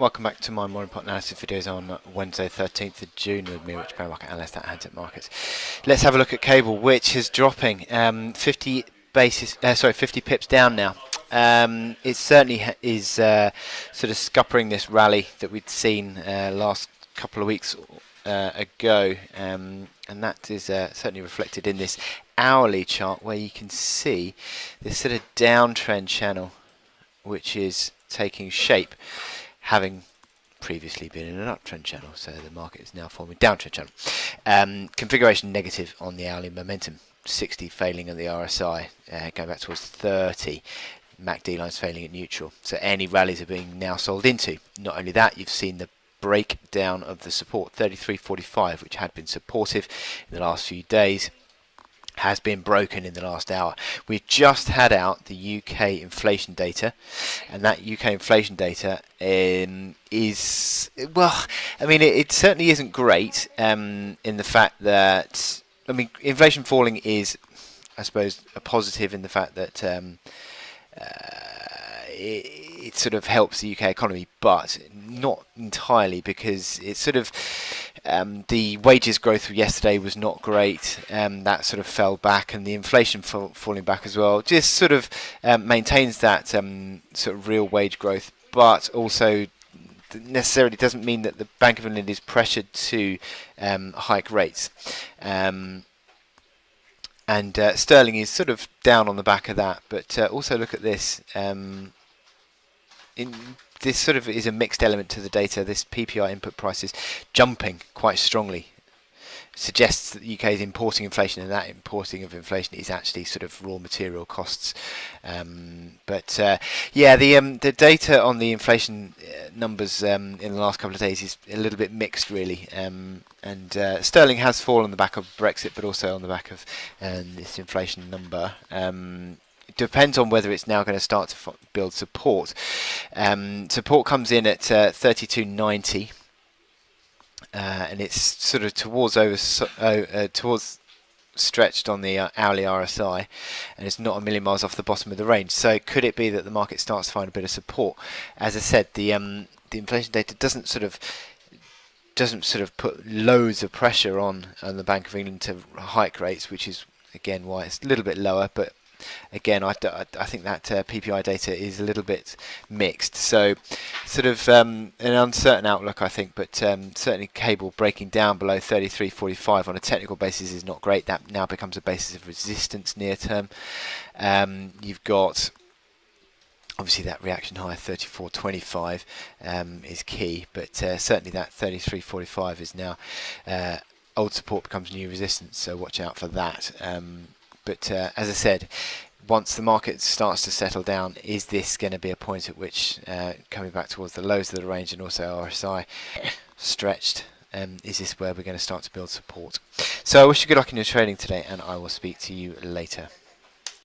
Welcome back to my morning pot analysis videos on Wednesday 13th of June with me, Rich Market Analyst at Hantec Markets. Let's have a look at cable, which is dropping 50 pips down now. It certainly is sort of scuppering this rally that we'd seen last couple of weeks ago, and that is certainly reflected in this hourly chart where you can see this sort of downtrend channel which is taking shape, having previously been in an uptrend channel, so the market is now forming a downtrend channel. Configuration negative on the hourly momentum, 60 failing at the RSI, going back towards 30. MACD lines failing at neutral, so any rallies are being now sold into. Not only that, you've seen the breakdown of the support, 33.45, which had been supportive in the last few days, has been broken in the last hour. We've just had out the UK inflation data, and that UK inflation data is, well, I mean, it certainly isn't great in the fact that, I mean, inflation falling is, I suppose, a positive in the fact that it sort of helps the UK economy, but not entirely, because it's sort of the wages growth yesterday was not great. That sort of fell back, and the inflation falling back as well just sort of maintains that sort of real wage growth, but also necessarily doesn't mean that the Bank of England is pressured to hike rates. And sterling is sort of down on the back of that, but also look at this. This sort of is a mixed element to the data. This PPI input price is jumping quite strongly. Suggests that the UK is importing inflation, and that importing of inflation is actually sort of raw material costs. Yeah, the data on the inflation numbers in the last couple of days is a little bit mixed, really. And sterling has fallen on the back of Brexit, but also on the back of this inflation number. It depends on whether it's now going to start to build support. Support comes in at 32.90. And it's sort of towards stretched on the hourly RSI, and it's not a million miles off the bottom of the range. So could it be that the market starts to find a bit of support? As I said, the inflation data doesn't sort of put loads of pressure on the Bank of England to hike rates, which is again why it's a little bit lower. But again, I think that PPI data is a little bit mixed, so sort of an uncertain outlook, I think, but certainly cable breaking down below 33.45 on a technical basis is not great. That now becomes a basis of resistance near term. You've got obviously that reaction high 34.25 is key, but certainly that 33.45 is now old support becomes new resistance, so watch out for that. But as I said, once the market starts to settle down, is this going to be a point at which, coming back towards the lows of the range and also RSI stretched, is this where we're going to start to build support? So I wish you good luck in your trading today, and I will speak to you later.